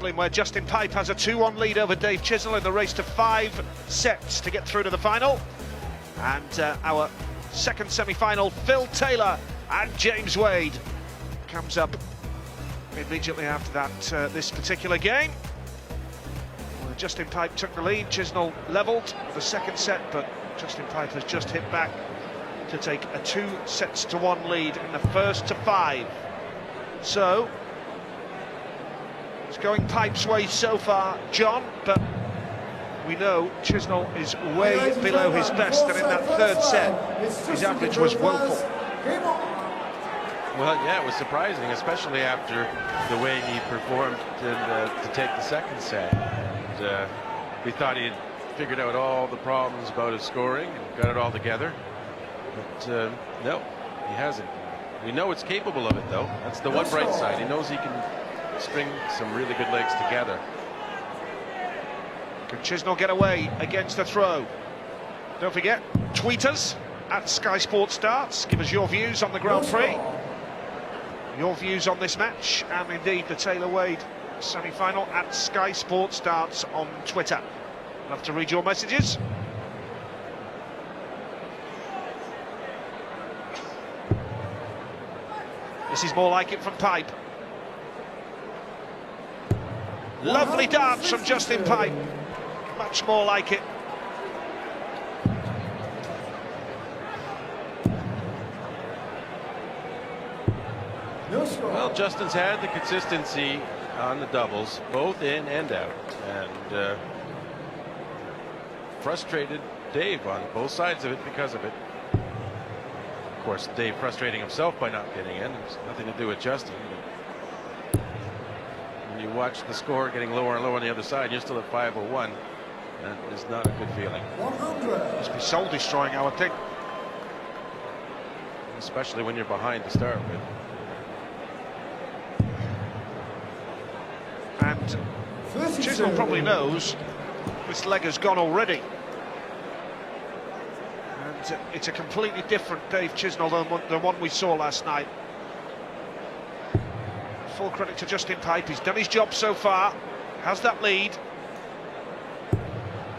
Where Justin Pipe has a 2-1 lead over Dave Chisnall in the race to 5 sets to get through to the final. And our second semi-final, Phil Taylor and James Wade, comes up immediately after that this particular game. Well, Justin Pipe took the lead, Chisnall levelled the second set, but Justin Pipe has just hit back to take a 2-1 lead in the first to 5. So it's going Pipe's way so far, John, but we know Chisnall is way below his best, and in that third set his average was woeful. Well, yeah, it was surprising, especially after the way he performed to take the second set. And, we thought he had figured out all the problems about his scoring and got it all together, but no, he hasn't. We know it's capable of it, though. That's the one bright side. He knows he can string some really good legs together. Can Chisnall get away against the throw? Don't forget, tweet us at Sky Sports Starts. Give us your views on the Grand Prix, your views on this match, and indeed the Taylor Wade semi-final at Sky Sports Starts on Twitter. Love to read your messages. This is more like it from Pipe. Lovely dance from Justin Pipe. Much more like it. Well, Justin's had the consistency on the doubles, both in and out, and frustrated Dave on both sides of it because of it. Of course, Dave frustrating himself by not getting in. There's nothing to do with Justin. When you watch the score getting lower and lower on the other side, you're still at 501. That is not a good feeling. 100. Must be soul destroying, I would think. Especially when you're behind to start with. And Chisnall probably knows this leg has gone already. And it's a completely different Dave Chisnall than the one we saw last night. Full credit to Justin Pipe. He's done his job so far, has that lead.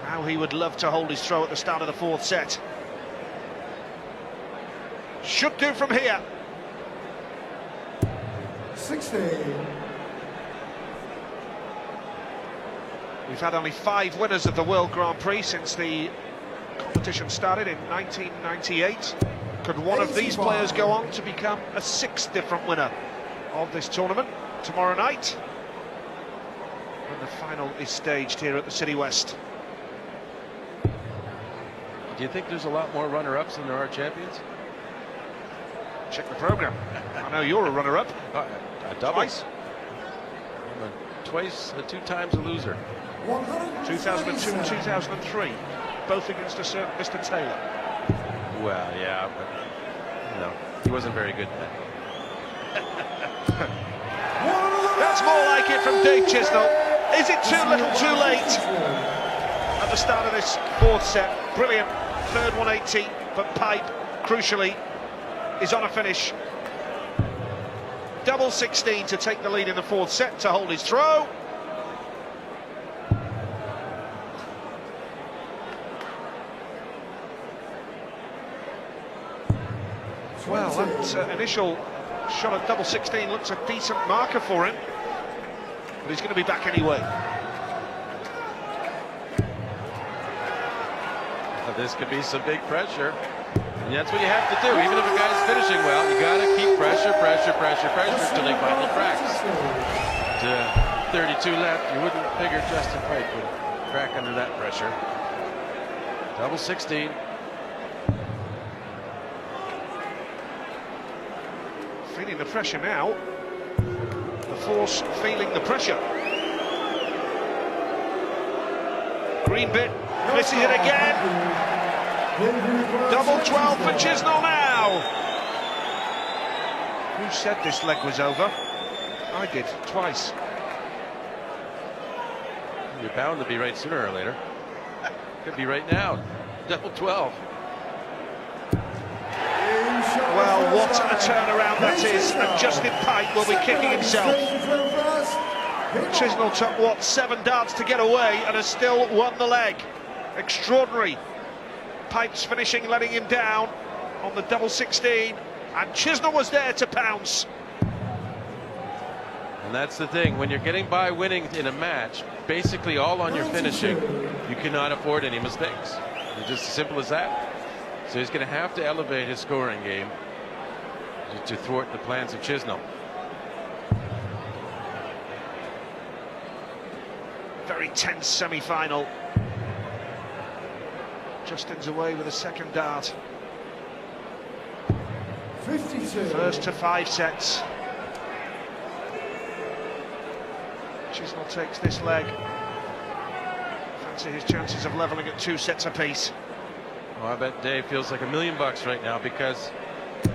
Now he would love to hold his throw at the start of the fourth set. Should do from here. 16. We've had only 5 winners of the World Grand Prix since the competition started in 1998. Could one of these players go on to become a 6th different winner of this tournament tomorrow night, when the final is staged here at the City West? Do you think there's a lot more runner-ups than there are champions? Check the program. I know you're a runner-up. A double. Twice. Twice, 2 times a loser. 2002 and 2003, both against a certain Mr. Taylor. Well, yeah, but no, he wasn't very good then. That's more like it from Dave Chisnall. Is it too little too late? At the start of this fourth set, brilliant third 180, but Pipe, crucially, is on a finish. Double 16 to take the lead in the fourth set, to hold his throw. Well, that initial shot at double 16 looks a decent marker for him, but he's going to be back anyway. Well, this could be some big pressure, and that's what you have to do. Even if a guy's finishing well, you got to keep pressure until he finally cracks. At 32 left, you wouldn't figure Justin Pipe would crack under that pressure. Double 16. Feeling the pressure now. The force feeling the pressure. Green bit, misses it again. Double 12 for Chisnall now. Who said this leg was over? I did, twice. You're bound to be right sooner or later. Could be right now. Double 12. Well, what a turnaround that is, and Justin Pipe will be kicking himself. Chisnall took, what, 7 darts to get away and has still won the leg. Extraordinary. Pipes finishing, letting him down on the double 16, and Chisnall was there to pounce. And that's the thing, when you're getting by winning in a match, basically all on your finishing, you cannot afford any mistakes. It's just as simple as that. So he's going to have to elevate his scoring game to thwart the plans of Chisnall. Very tense semi-final. Justin's away with a second dart. 52. First to 5 sets. Chisnall takes this leg. Fancy his chances of levelling at 2 sets apiece. Well, I bet Dave feels like $1 million right now, because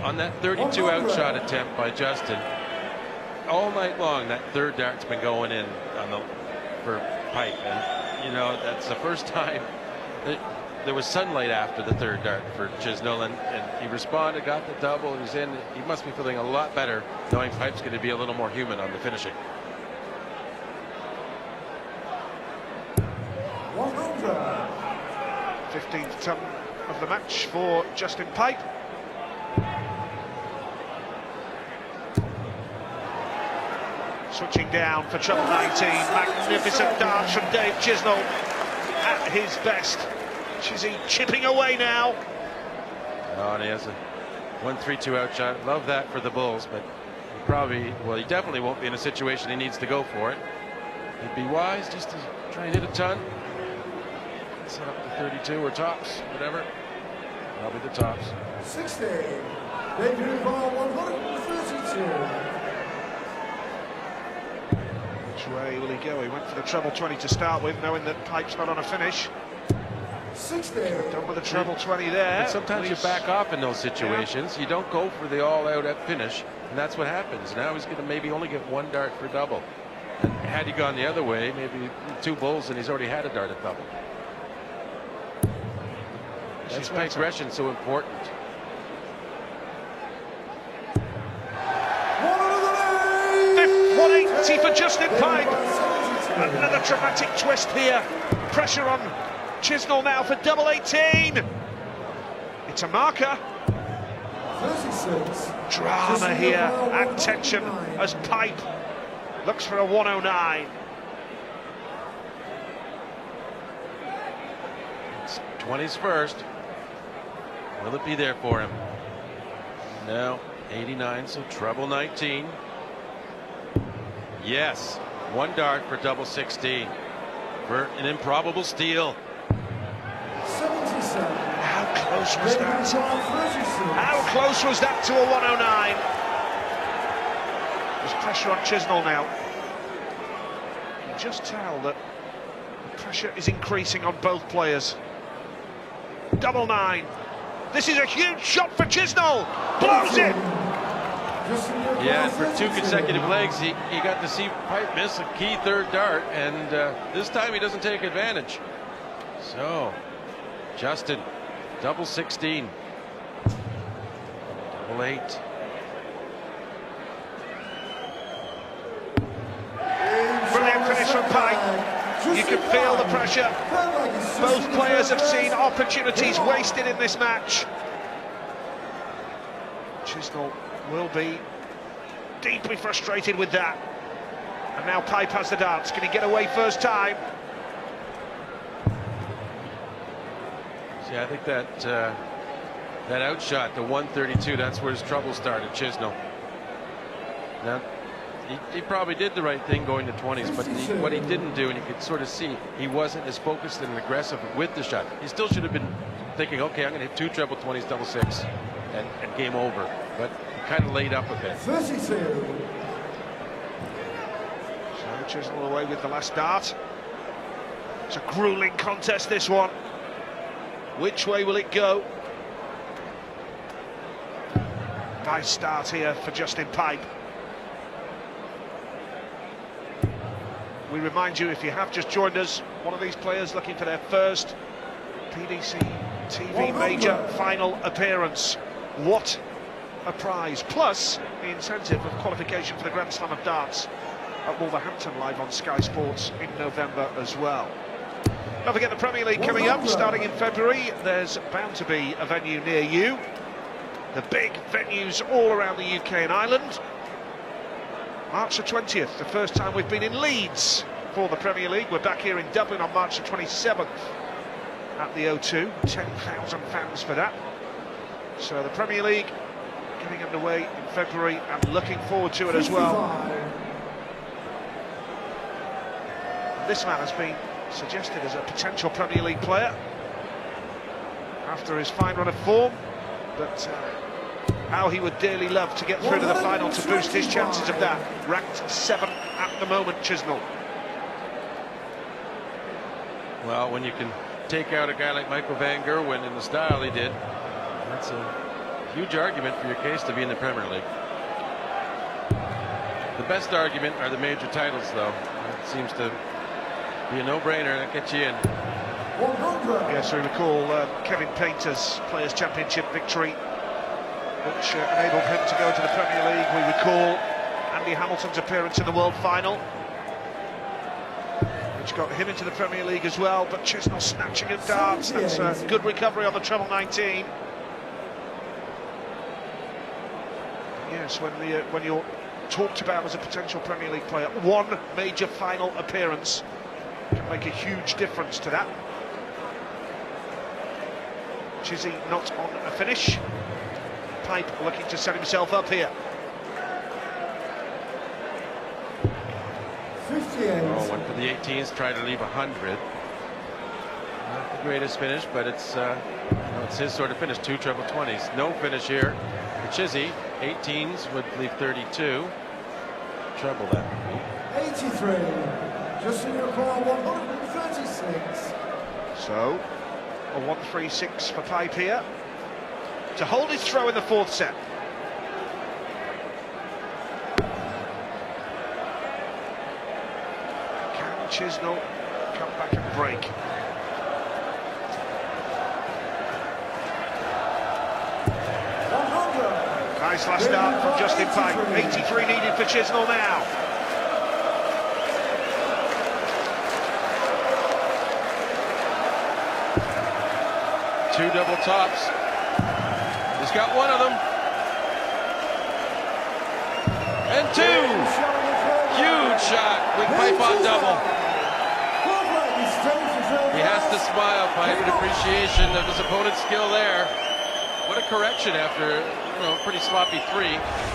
on that 32 outshot attempt by Justin, all night long that third dart's been going in on the for Pipe, and you know that's the first time that there was sunlight after the third dart for Chisnall, and he responded, got the double, he's in. He must be feeling a lot better knowing Pipe's going to be a little more human on the finishing. 15th ton of the match for Justin Pipe. Switching down for treble 19. Magnificent dart from Dave Chisnall at his best. Chizzy chipping away now. Oh, and he has a 1-3-2 outshot. Love that for the Bulls, but he definitely won't be in a situation he needs to go for it. He'd be wise just to try and hit a ton. Set up to 32 or tops, whatever. Probably the tops. 60. Debut ball 132. Which way will he go? He went for the treble 20 to start with, knowing that Pipe's not on a finish. 60. Done with the treble 20 there. But sometimes you back off in those situations. You don't go for the all-out at finish, and that's what happens. Now he's going to maybe only get 1 dart for double. And had he gone the other way, maybe 2 bulls, and he's already had a dart at double. That's why aggression so important. 180 for Justin Pipe. Another dramatic twist here. Pressure on Chisnall now for double 18. It's a marker. 36. Drama here and tension as Pipe looks for a 109. It's 20s first. Will it be there for him? No, 89, so treble 19. Yes, 1 dart for double 16 for an improbable steal. 77. How close was that? How close was that to a 109? There's pressure on Chisnall now. You can just tell that the pressure is increasing on both players. Double 9. This is a huge shot for Chisnall. Blows it. Yeah, and for 2 consecutive legs, he got to see Pipe miss a key third dart, and this time he doesn't take advantage. So, Justin, double 16, double 8. Brilliant finish from Pipe. You can feel the pressure. Both players have seen opportunities wasted in this match. Chisnall will be deeply frustrated with that. And now Pipe has the darts. Can he get away first time? See, I think that outshot, the 132, that's where his trouble started, Chisnall. Now, he probably did the right thing going to 20s, but what he didn't do, and you could sort of see, he wasn't as focused and aggressive with the shot. He still should have been thinking, okay, I'm going to hit 2 treble 20s, double 6, and game over. But he kind of laid up a bit. 32. So Chisnall away with the last dart. It's a grueling contest, this one. Which way will it go? Nice start here for Justin Pipe. We remind you, if you have just joined us, one of these players looking for their first PDC TV major final appearance. What a prize, plus the incentive of qualification for the Grand Slam of Darts. at Wolverhampton live on Sky Sports in November as well. Don't forget the Premier League coming up, starting in February. There's bound to be a venue near you. The big venues all around the UK and Ireland. March the 20th, the first time we've been in Leeds for the Premier League. We're back here in Dublin on March the 27th at the O2. 10,000 fans for that. So the Premier League getting underway in February and looking forward to it as well. This man has been suggested as a potential Premier League player after his fine run of form, but how he would dearly love to get through to the final to boost his chances of that. Ranked 7th at the moment, Chisnall. Well, when you can take out a guy like Michael Van Gerwen in the style he did, that's a huge argument for your case to be in the Premier League. The best argument are the major titles, though. It seems to be a no-brainer. That gets you in. Yes, we recall Kevin Painter's Players' Championship victory, which enabled him to go to the Premier League. We recall Andy Hamilton's appearance in the World Final, which got him into the Premier League as well. But Chisnall snatching at darts. That's a good recovery on the treble 19. Yes, when you're talked about as a potential Premier League player, one major final appearance can make a huge difference to that. Chizzy not on a finish. Pipe looking to set himself up here. 58. Oh, went for the 18s, tried to leave 100. Not the greatest finish, but it's it's his sort of finish. 2 treble 20s. No finish here for Chizzy. 18s would leave 32. Treble that would be. 83. Just in your call, 136. So, a 1-3-6 for Pipe here to hold his throw in the 4th set. Can Chisnall come back and break? Nice last start from Justin Pipe. 83 needed for Chisnall now. Two double tops. He's got one of them. And 2. Huge shot with Pipe on double. He has to smile, Pipe, in appreciation of his opponent's skill there. What a correction after, pretty sloppy 3.